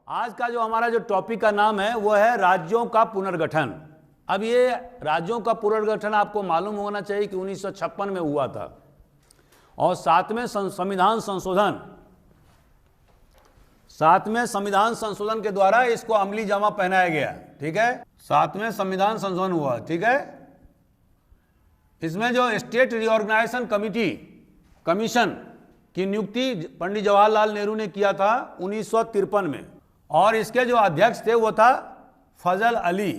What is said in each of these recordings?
आज का जो हमारा जो टॉपिक का नाम है वो है राज्यों का पुनर्गठन। अब ये राज्यों का पुनर्गठन आपको मालूम होना चाहिए कि 1956 में हुआ था और सातवें संविधान संशोधन के द्वारा इसको अमली जामा पहनाया गया। ठीक है, सातवें संविधान संशोधन हुआ। ठीक है, इसमें जो स्टेट रिऑर्गेनाइजेशन कमीशन की नियुक्ति पंडित जवाहरलाल नेहरू ने किया था 1953 में, और इसके जो अध्यक्ष थे वो था फजल अली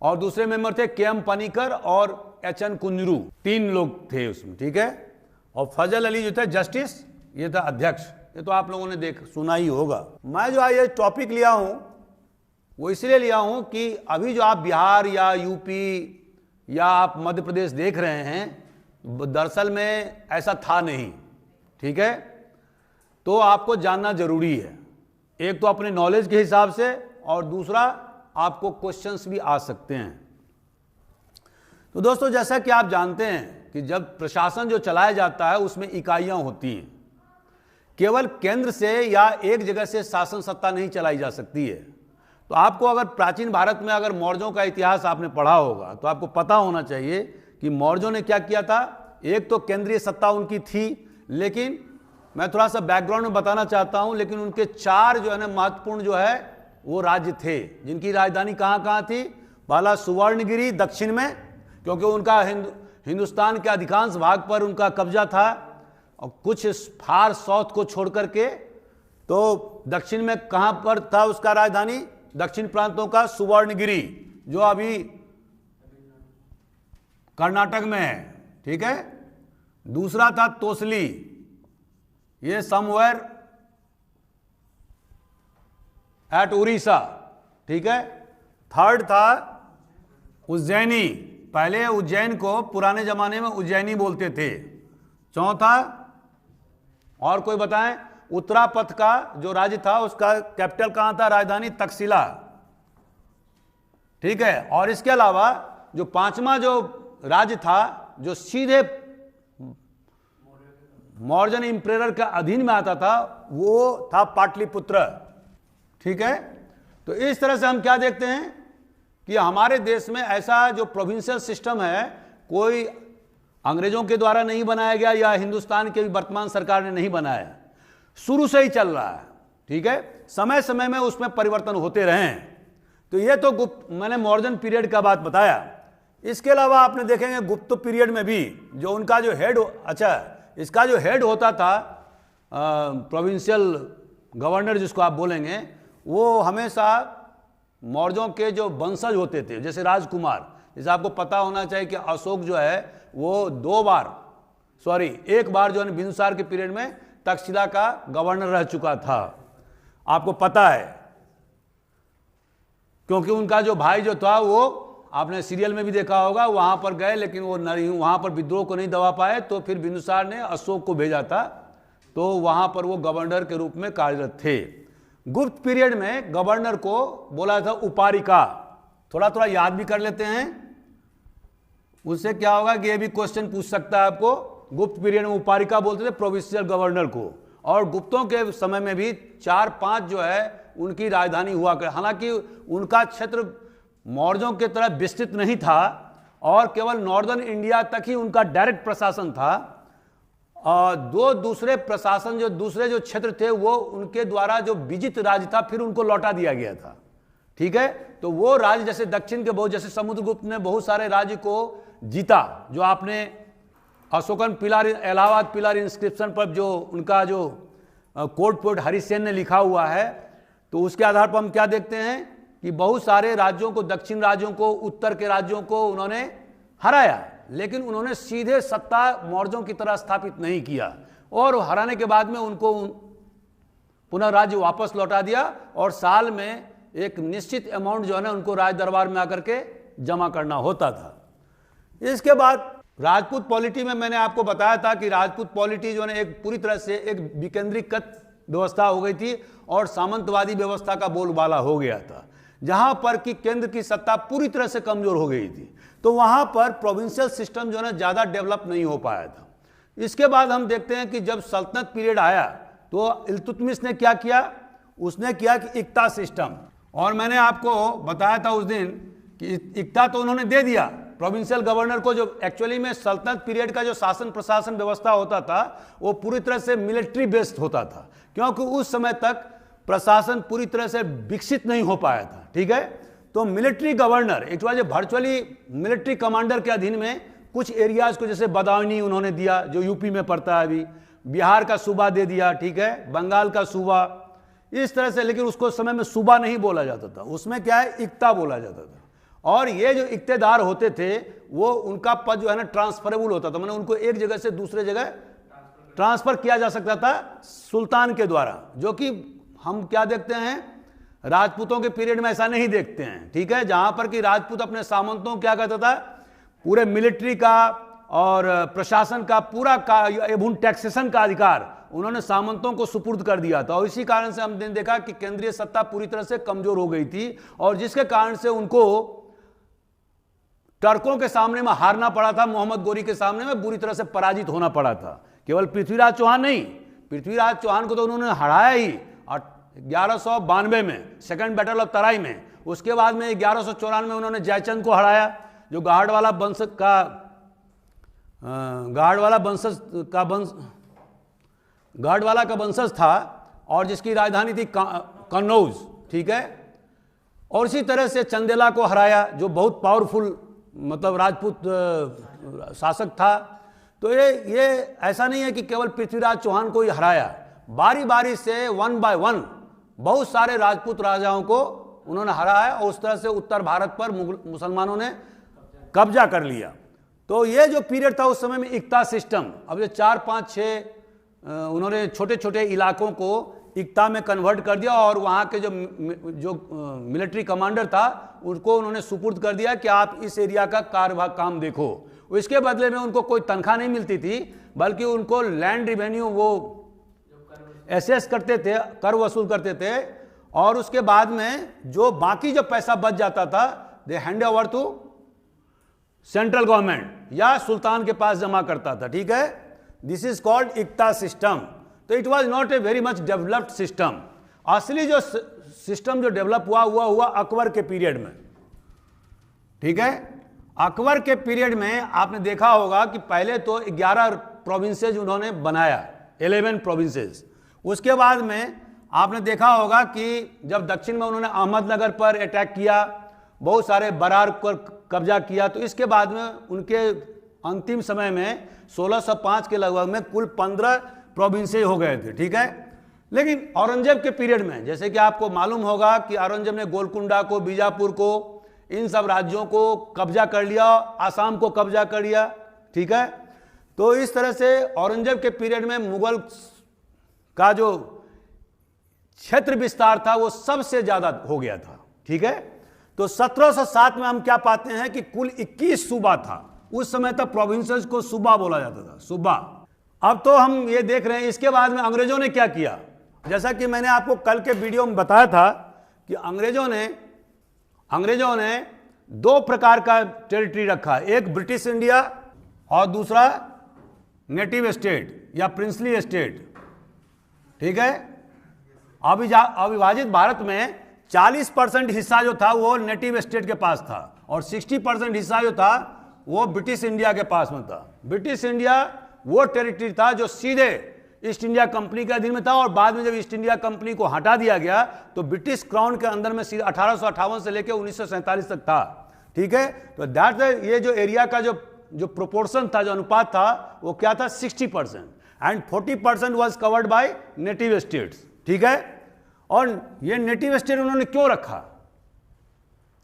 और दूसरे मेंबर थे के.एम. पनिकर और एच.एन. कुंजरू, 3 लोग थे उसमें। ठीक है, और फजल अली जो थे जस्टिस, ये था अध्यक्ष। ये तो आप लोगों ने सुना ही होगा। मैं जो ये टॉपिक लिया हूं वो इसलिए लिया हूं कि अभी जो आप बिहार या यूपी या आप मध्य प्रदेश देख रहे हैं, दरअसल में ऐसा था नहीं। ठीक है, तो आपको जानना जरूरी है, एक तो अपने नॉलेज के हिसाब से और दूसरा आपको क्वेश्चंस भी आ सकते हैं। तो दोस्तों, जैसा कि आप जानते हैं कि जब प्रशासन जो चलाया जाता है उसमें इकाइयां होती हैं। केवल केंद्र से या एक जगह से शासन सत्ता नहीं चलाई जा सकती है। तो आपको अगर प्राचीन भारत में अगर मौर्यों का इतिहास आपने पढ़ा होगा तो आपको पता होना चाहिए कि मौर्यों ने क्या किया था। एक तो केंद्रीय सत्ता उनकी थी, लेकिन मैं थोड़ा सा बैकग्राउंड में बताना चाहता हूं, लेकिन उनके 4 जो है ना महत्वपूर्ण जो है वो राज्य थे, जिनकी राजधानी कहां कहां थी। पहला सुवर्णगिरी दक्षिण में, क्योंकि उनका हिंदुस्तान के अधिकांश भाग पर उनका कब्जा था, और कुछ फार साउथ को छोड़ करके तो दक्षिण में कहां पर था उसका राजधानी, दक्षिण प्रांतों का सुवर्णगिरी, जो अभी कर्नाटक में है। ठीक है, दूसरा था तोसली, ये समवेयर एट उड़ीसा। ठीक है, थर्ड था उज्जैनी, पहले उज्जैन को पुराने जमाने में उज्जैनी बोलते थे। चौथा, और कोई बताएं, उत्तरापथ का जो राज्य था उसका कैपिटल कहां था, राजधानी तक्षशिला। ठीक है, और इसके अलावा जो 5वां जो राज्य था जो सीधे मौर्यन इंपरेटर के अधीन में आता था, वो था पाटलिपुत्र। ठीक है, तो इस तरह से हम क्या देखते हैं कि हमारे देश में ऐसा जो प्रोविंशियल सिस्टम है कोई अंग्रेजों के द्वारा नहीं बनाया गया या हिंदुस्तान के वर्तमान सरकार ने नहीं बनाया, शुरू से ही चल रहा है। ठीक है, समय समय में उसमें परिवर्तन होते रहे हैं। तो ये तो मैंने मॉडर्न पीरियड का बात बताया। इसके अलावा आपने देखेंगे गुप्त पीरियड में भी जो उनका जो हेड, इसका जो हेड होता था प्रोविंशियल गवर्नर जिसको आप बोलेंगे, वो हमेशा मौर्यों के जो वंशज होते थे, जैसे राजकुमार। जैसे आपको पता होना चाहिए कि अशोक जो है वो एक बार जो है बिंदुसार के पीरियड में तक्षशिला का गवर्नर रह चुका था, आपको पता है, क्योंकि उनका जो भाई जो था वो आपने सीरियल में भी देखा होगा, वहां पर गए लेकिन वो वहां पर विद्रोह को नहीं दबा पाए, तो फिर बिंदुसार ने अशोक को भेजा था, तो वहां पर वो गवर्नर के रूप में कार्यरत थे। गुप्त पीरियड में गवर्नर को बोला था उपारिका। थोड़ा थोड़ा याद भी कर लेते हैं, उससे क्या होगा कि ये भी क्वेश्चन पूछ सकता है आपको। गुप्त पीरियड में उपारिका बोलते थे प्रोविंशियल गवर्नर को, और गुप्तों के समय में भी 4-5 जो है उनकी राजधानी हुआ कर। हालांकि उनका क्षेत्र मौर्यों की तरह विस्तृत नहीं था और केवल नॉर्दर्न इंडिया तक ही उनका डायरेक्ट प्रशासन था, और दूसरे प्रशासन जो दूसरे जो क्षेत्र थे वो उनके द्वारा जो विजित राज्य था फिर उनको लौटा दिया गया था। ठीक है, तो वो राज्य जैसे दक्षिण के जैसे समुद्रगुप्त ने बहुत सारे राज्य को जीता, जो आपने Ashokan pillar, Allahabad pillar inscription पर जो उनका जो कोड पोर्ट हरिसेन ने लिखा हुआ है, तो उसके आधार पर हम क्या देखते हैं कि बहुत सारे राज्यों को, दक्षिण राज्यों को, उत्तर के राज्यों को उन्होंने हराया, लेकिन उन्होंने सीधे सत्ता मौर्यों की तरह स्थापित नहीं किया, और हराने के बाद में उनको पुनः राज्य वापस लौटा दिया, और साल में एक निश्चित अमाउंट जो है ना उनको राज दरबार में आकर के जमा करना होता था। इसके बाद राजपूत पॉलिटी में मैंने आपको बताया था कि राजपूत पॉलिटी जो है एक पूरी तरह से एक विकेंद्रीकृत व्यवस्था हो गई थी और सामंतवादी व्यवस्था का बोलबाला हो गया था, जहां पर कि केंद्र की सत्ता पूरी तरह से कमजोर हो गई थी। तो वहां पर प्रोविंशियल सिस्टम जो है ना ज्यादा डेवलप नहीं हो पाया था। इसके बाद हम देखते हैं कि जब सल्तनत पीरियड आया तो इल्तुतमिश ने क्या किया, उसने किया कि इक्ता सिस्टम। और मैंने आपको बताया था उस दिन कि इक्ता तो उन्होंने दे दिया प्रोविंशियल गवर्नर को। जो एक्चुअली में सल्तनत पीरियड का जो शासन प्रशासन व्यवस्था होता था वो पूरी तरह से मिलिट्री बेस्ड होता था, क्योंकि उस समय तक प्रशासन पूरी तरह से विकसित नहीं हो पाया था। ठीक है, तो military governor it was a virtually military commander के अधीन में कुछ एरियाज को, जैसे बदायूनी उन्होंने दिया जो यूपी में पड़ता है अभी, बिहार का सूबा दे दिया, ठीक है, बंगाल का सूबा, इस तरह से। लेकिन उसको समय में सूबा नहीं बोला जाता था, उसमें क्या है इक्ता बोला जाता था। और ये जो इक्तेदार होते थे वो उनका पद जो है ना ट्रांसफरेबल होता था, मतलब उनको एक जगह से दूसरे जगह ट्रांसफर किया जा सकता था सुल्तान के द्वारा, जो कि हम क्या देखते हैं राजपूतों के पीरियड में ऐसा नहीं देखते हैं। ठीक है, जहां पर कि राजपूत अपने सामंतों क्या कहता था, पूरे मिलिट्री का और प्रशासन का पूरा का एवं टैक्सेशन का अधिकार उन्होंने सामंतों को सुपुर्द कर दिया था। और इसी कारण से हमने देखा कि केंद्रीय सत्ता पूरी तरह से कमजोर हो गई थी, और जिसके कारण से उनको टर्कों के सामने में हारना पड़ा था, मोहम्मद गोरी के सामने में बुरी तरह से पराजित होना पड़ा था। केवल पृथ्वीराज चौहान नहीं, पृथ्वीराज चौहान को तो उन्होंने हराया ही 1192 में सेकंड बैटल ऑफ तराई में। उसके बाद में 1194 में उन्होंने जयचंद को हराया, जो गाहड़वाला का वंशज था और जिसकी राजधानी थी कन्नौज। ठीक है, और इसी तरह से चंदेला को हराया जो बहुत पावरफुल मतलब राजपूत शासक था। तो ये ऐसा नहीं है कि केवल पृथ्वीराज चौहान को ही हराया, बारी बारी से वन बाय वन बहुत सारे राजपूत राजाओं को उन्होंने हराया, और उस तरह से उत्तर भारत पर मुसलमानों ने कब्जा कर लिया। तो ये जो पीरियड था उस समय में इक्ता सिस्टम, अब ये 4, 5, 6 उन्होंने छोटे छोटे इलाकों को इक्ता में कन्वर्ट कर दिया, और वहाँ के जो मिलिट्री कमांडर था उनको उन्होंने सुपुर्द कर दिया कि आप इस एरिया का काम देखो। इसके बदले में उनको कोई तनख्वाह नहीं मिलती थी, बल्कि उनको लैंड रिवेन्यू वो एसेस करते थे, कर वसूल करते थे, और उसके बाद में जो बाकी जो पैसा बच जाता था they hand over to central government या सुल्तान के पास जमा करता था। ठीक है, दिस इज कॉल्ड इक्ता सिस्टम। तो it was not a very much developed system. असली जो सिस्टम जो डेवलप हुआ अकबर के पीरियड में। ठीक है, अकबर के पीरियड में आपने देखा होगा कि पहले तो 11 प्रोविंसेज उन्होंने बनाया, 11 प्रोविंसेज। उसके बाद में आपने देखा होगा कि जब दक्षिण में उन्होंने अहमदनगर पर अटैक किया, बहुत सारे बरार पर कब्जा किया, तो इसके बाद में उनके अंतिम समय में 1605 के लगभग में कुल 15 प्रोविंसेज हो गए थे। ठीक है, लेकिन औरंगजेब के पीरियड में जैसे कि आपको मालूम होगा कि औरंगजेब ने गोलकुंडा को, बीजापुर को, इन सब राज्यों को कब्जा कर लिया, आसाम को कब्जा कर लिया। ठीक है, तो इस तरह से औरंगजेब के पीरियड में मुगल का जो क्षेत्र विस्तार था वो सबसे ज्यादा हो गया था। ठीक है, तो 1707 में हम क्या पाते हैं कि कुल 21 सूबा था। उस समय तक प्रोविंसेस को सूबा बोला जाता था, सूबा। अब तो हम ये देख रहे हैं इसके बाद में अंग्रेजों ने क्या किया। जैसा कि मैंने आपको कल के वीडियो में बताया था कि अंग्रेजों ने 2 प्रकार का टेरिटरी रखा, एक ब्रिटिश इंडिया और दूसरा नेटिव स्टेट या प्रिंसली स्टेट। ठीक है, अविभाजित भारत में 40% हिस्सा जो था वो नेटिव स्टेट के पास था, और 60% हिस्सा जो था वो ब्रिटिश इंडिया के पास में था। ब्रिटिश इंडिया वो टेरिटरी था जो सीधे ईस्ट इंडिया कंपनी के अधीन में था, और बाद में जब ईस्ट इंडिया कंपनी को हटा दिया गया तो ब्रिटिश क्राउन के अंदर में सीधे 1858 से लेकर 1947 तक था। ठीक है, तो दैट ये जो एरिया का जो प्रोपोर्शन था, जो अनुपात था, वो क्या था 60%, and 40% was covered by native states. ठीक है, और ये नेटिव स्टेट उन्होंने क्यों रखा,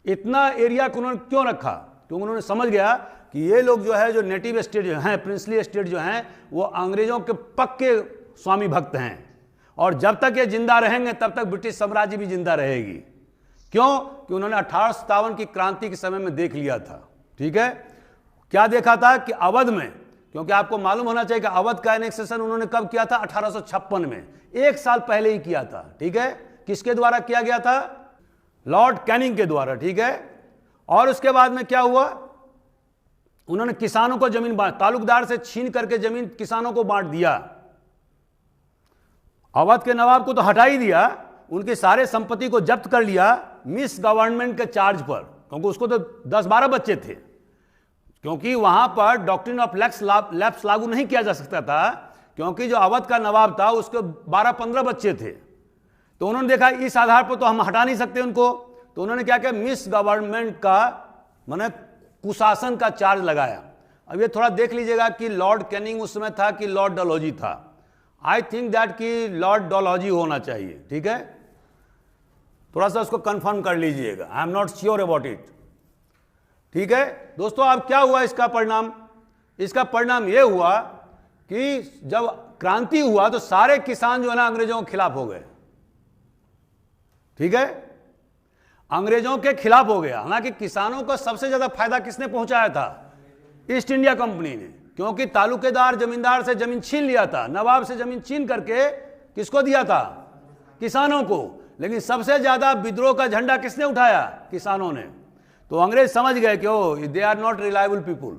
इतना एरिया को उन्होंने क्यों रखा, क्योंकि उन्होंने समझ गया कि ये लोग जो है, जो नेटिव स्टेट जो हैं, प्रिंसली स्टेट जो हैं, वो अंग्रेजों के पक्के स्वामी भक्त हैं, और जब तक ये जिंदा रहेंगे तब तक ब्रिटिश साम्राज्य भी जिंदा रहेगी। क्यों? कि उन्होंने 1857 की क्रांति के समय में देख लिया था। ठीक है, क्या देखा था कि अवध में, क्योंकि आपको मालूम होना चाहिए कि अवध का एनेक्सेशन उन्होंने कब किया था, 1856 में, 1 साल पहले ही किया था। ठीक है, किसके द्वारा किया गया था, लॉर्ड कैनिंग के द्वारा। ठीक है, और उसके बाद में क्या हुआ, उन्होंने किसानों को जमीन तालुकदार से छीन करके जमीन किसानों को बांट दिया। अवध के नवाब को तो हटा ही दिया, उनकी सारे संपत्ति को जब्त कर लिया मिस गवर्नमेंट के चार्ज पर, क्योंकि उसको तो 10-12 बच्चे थे, क्योंकि वहां पर डॉक्ट्रिन ऑफ लैप्स लागू नहीं किया जा सकता था, क्योंकि जो अवध का नवाब था उसके 12-15 बच्चे थे। तो उन्होंने देखा इस आधार पर तो हम हटा नहीं सकते उनको, तो उन्होंने क्या किया, मिस गवर्नमेंट का माने कुशासन का चार्ज लगाया। अब ये थोड़ा देख लीजिएगा कि लॉर्ड कैनिंग उस समय था कि लॉर्ड डलहौजी था। आई थिंक दैट कि लॉर्ड डलहौजी होना चाहिए, ठीक है, थोड़ा सा उसको कंफर्म कर लीजिएगा, I am not sure about it, ठीक है दोस्तों। अब क्या हुआ इसका परिणाम? इसका परिणाम यह हुआ कि जब क्रांति हुआ तो सारे किसान जो है ना अंग्रेजों के खिलाफ हो गए, ठीक है, अंग्रेजों के खिलाफ हो गया। हालांकि किसानों को सबसे ज्यादा फायदा किसने पहुंचाया था? ईस्ट इंडिया कंपनी ने, क्योंकि तालुकेदार जमींदार से जमीन छीन लिया था, नवाब से जमीन छीन करके किसको दिया था? किसानों को। लेकिन सबसे ज्यादा विद्रोह का झंडा किसने उठाया? किसानों ने। तो अंग्रेज समझ गए कि ओ they are not reliable people.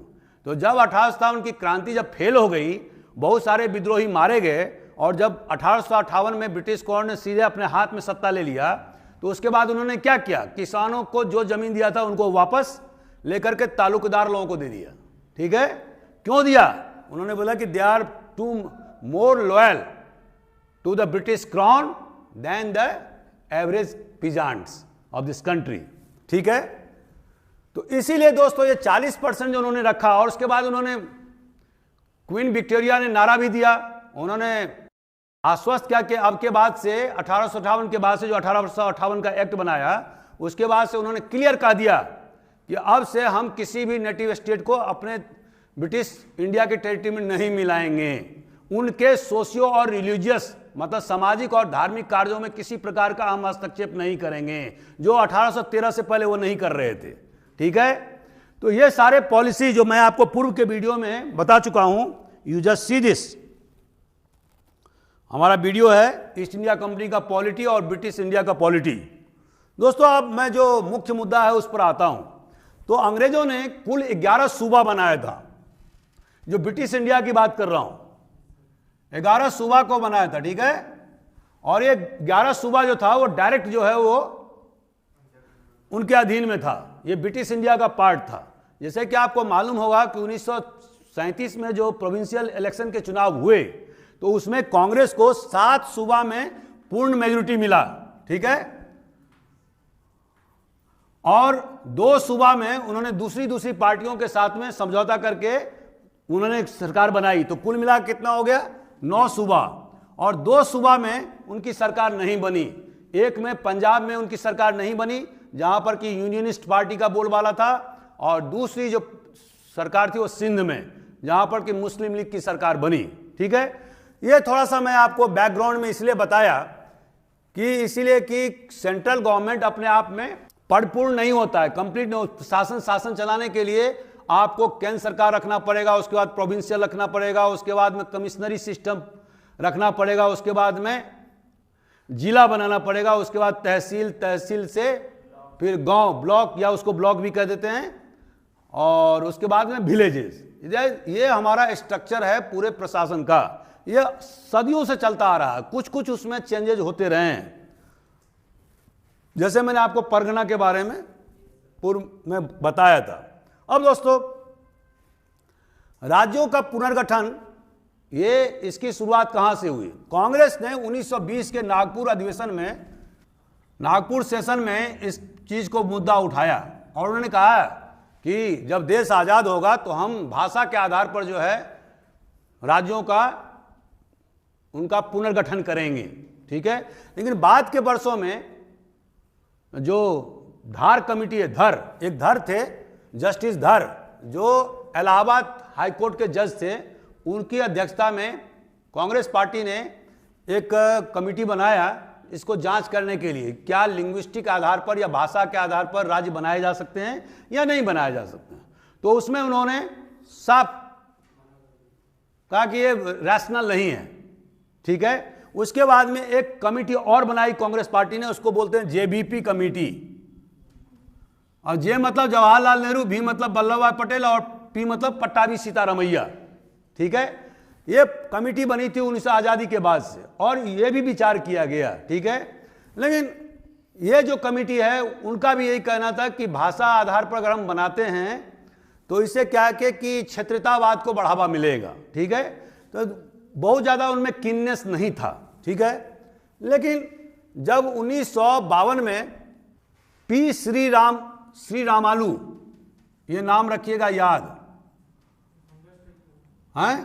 तो जब 1857 की क्रांति जब फेल हो गई, बहुत सारे विद्रोही मारे गए, और जब 1858 में ब्रिटिश कॉर्न ने सीधे अपने हाथ में सत्ता ले लिया, तो उसके बाद उन्होंने क्या किया, किसानों को जो जमीन दिया था उनको वापस लेकर के तालुकेदार लोगों को दे दिया, ठीक है। क्यों दिया? उन्होंने बोला कि they are too more loyal to the British crown than the average peasants of this country, ठीक है। तो इसीलिए दोस्तों ये 40% जो उन्होंने रखा, और उसके बाद उन्होंने क्वीन विक्टोरिया ने नारा भी दिया, उन्होंने आश्वस्त किया कि अब के बाद से 1858 के बाद से जो 1858 का एक्ट बनाया, उसके बाद से उन्होंने क्लियर कह दिया कि अब से हम किसी भी नेटिव स्टेट को अपने ब्रिटिश इंडिया के टेरिटरी में नहीं मिलाएंगे। उनके सोशियो और रिलीजियस मतलब सामाजिक और धार्मिक कार्यों में किसी प्रकार का हम हस्तक्षेप नहीं करेंगे, जो 1813 से पहले वो नहीं कर रहे थे, ठीक है। तो ये सारे पॉलिसी जो मैं आपको पूर्व के वीडियो में बता चुका हूं, यू जस्ट सी दिस, हमारा वीडियो है ईस्ट इंडिया कंपनी का पॉलिटी और ब्रिटिश इंडिया का पॉलिटी। दोस्तों अब मैं जो मुख्य मुद्दा है उस पर आता हूं। तो अंग्रेजों ने कुल 11 सूबा बनाया था, जो ब्रिटिश इंडिया की बात कर रहा हूं, 11 सूबा को बनाया था, ठीक है। और ये 11 सूबा जो था वो डायरेक्ट जो है वो उनके अधीन में था, ये ब्रिटिश इंडिया का पार्ट था। जैसे कि आपको मालूम होगा कि 1937 में जो प्रोविंशियल इलेक्शन के चुनाव हुए, तो उसमें कांग्रेस को 7 सूबा में पूर्ण मेजॉरिटी मिला, ठीक है, और 2 सूबा में उन्होंने दूसरी पार्टियों के साथ में समझौता करके उन्होंने सरकार बनाई। तो कुल मिला कितना हो गया? 9 सूबा। और 2 सूबा में उनकी सरकार नहीं बनी। एक में पंजाब में उनकी सरकार नहीं बनी, जहां पर कि यूनियनिस्ट पार्टी का बोलबाला था, और दूसरी जो सरकार थी वो सिंध में, जहां पर कि मुस्लिम लीग की सरकार बनी, ठीक है। ये थोड़ा सा मैं आपको बैकग्राउंड में इसलिए बताया कि इसीलिए कि सेंट्रल गवर्नमेंट अपने आप में परिपूर्ण नहीं होता है, कंप्लीट नहीं। शासन चलाने के लिए आपको केंद्र सरकार रखना पड़ेगा, उसके बाद प्रोविंशियल रखना पड़ेगा, उसके बाद में कमिश्नरी सिस्टम रखना पड़ेगा, उसके बाद में जिला बनाना पड़ेगा, उसके बाद तहसील से फिर गांव, ब्लॉक, या उसको ब्लॉक भी कह देते हैं, और उसके बाद में विलेजेस। ये हमारा स्ट्रक्चर है पूरे प्रशासन का, ये सदियों से चलता आ रहा है। कुछ उसमें चेंजेज होते रहे हैं। जैसे मैंने आपको परगना के बारे में पूर्व में बताया था। अब दोस्तों राज्यों का पुनर्गठन, ये इसकी शुरुआत कहां से हुई? कांग्रेस ने 1920 के नागपुर अधिवेशन में, नागपुर सेशन में इस चीज को मुद्दा उठाया, और उन्होंने कहा कि जब देश आजाद होगा तो हम भाषा के आधार पर जो है राज्यों का उनका पुनर्गठन करेंगे, ठीक है। लेकिन बाद के वर्षों में जो धार कमिटी है, एक धर थे, जस्टिस धर, जो इलाहाबाद हाईकोर्ट के जज थे, उनकी अध्यक्षता में कांग्रेस पार्टी ने एक कमिटी बनाया इसको जांच करने के लिए, क्या लिंग्विस्टिक आधार पर या भाषा के आधार पर राज्य बनाए जा सकते हैं या नहीं बनाए जा सकते हैं। तो उसमें उन्होंने साफ कहा कि ये रैशनल नहीं है, ठीक है। उसके बाद में एक कमिटी और बनाई कांग्रेस पार्टी ने, उसको बोलते हैं जेबीपी कमिटी। और जे मतलब जवाहरलाल नेहरू, भी मतलब वल्लभ भाई पटेल, और पी मतलब पट्टाभी सीतारमैया, ठीक है। ये कमिटी बनी थी 19 आजादी के बाद से, और ये भी विचार किया गया, ठीक है। लेकिन ये जो कमेटी है उनका भी यही कहना था कि भाषा आधार पर अगर हम बनाते हैं तो इससे क्या है कि क्षेत्रीयतावाद को बढ़ावा मिलेगा, ठीक है। तो बहुत ज़्यादा उनमें कीननेस नहीं था, ठीक है। लेकिन जब 1952 में पी श्रीरामालू, ये नाम रखिएगा याद, हैं,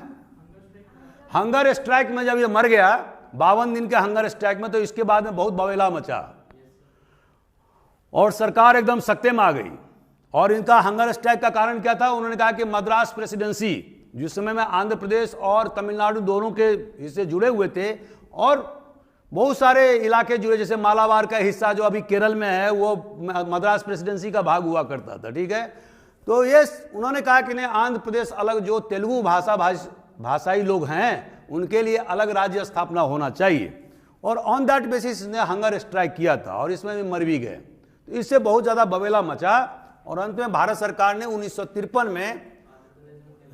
हंगर स्ट्राइक में जब ये मर गया 52 दिन के हंगर स्ट्राइक में, तो इसके बाद में बहुत बवेला मचा और सरकार एकदम सत्ते में आ गई। और इनका हंगर स्ट्राइक का कारण क्या था? उन्होंने कहा कि मद्रास प्रेसिडेंसी, जिस समय में आंध्र प्रदेश और तमिलनाडु दोनों के हिस्से जुड़े हुए थे और बहुत सारे इलाके जुड़े, जैसे मालाबार का हिस्सा जो अभी केरल में है वो मद्रास प्रेसिडेंसी का भाग हुआ करता था, ठीक है। तो ये उन्होंने कहा कि नहीं, आंध्र प्रदेश अलग, जो तेलुगु भाषाई लोग हैं उनके लिए अलग राज्य स्थापना होना चाहिए। और ऑन दैट बेसिस ने हंगर स्ट्राइक किया था और इसमें भी मर भी गए। तो इससे बहुत ज़्यादा बवेला मचा और अंत में भारत सरकार ने 1953 में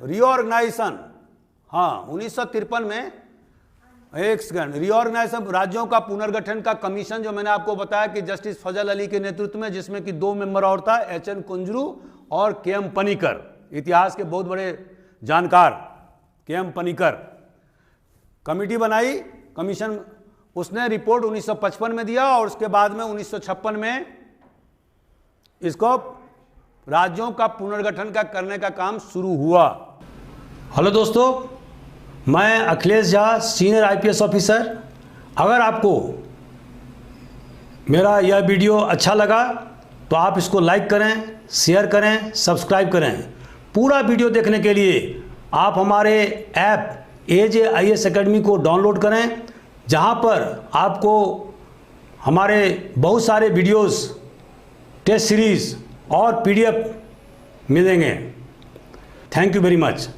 रीऑर्गेनाइजेशन, हाँ 1953 में एक सेकंड, रीऑर्गेनाइजेशन, राज्यों का पुनर्गठन का कमीशन, जो मैंने आपको बताया कि जस्टिस फजल अली के नेतृत्व में, जिसमें कि 2 मेंबर और था, एच.एन. कुंजरू और के.एम. पनिकर, इतिहास के बहुत बड़े जानकार के.एम. पनिकर, कमेटी बनाई, कमीशन, उसने रिपोर्ट 1955 में दिया और उसके बाद में 1956 में इसको राज्यों का पुनर्गठन करने का काम शुरू हुआ। हेलो दोस्तों, मैं Akhilesh Jha, senior IPS officer. अगर आपको मेरा यह वीडियो अच्छा लगा तो आप इसको लाइक करें, शेयर करें, सब्सक्राइब करें। पूरा वीडियो देखने के लिए आप हमारे ऐप AJIS अकेडमी को डाउनलोड करें, जहां पर आपको हमारे बहुत सारे वीडियोस, टेस्ट सीरीज़ और PDF मिलेंगे। Thank you very much.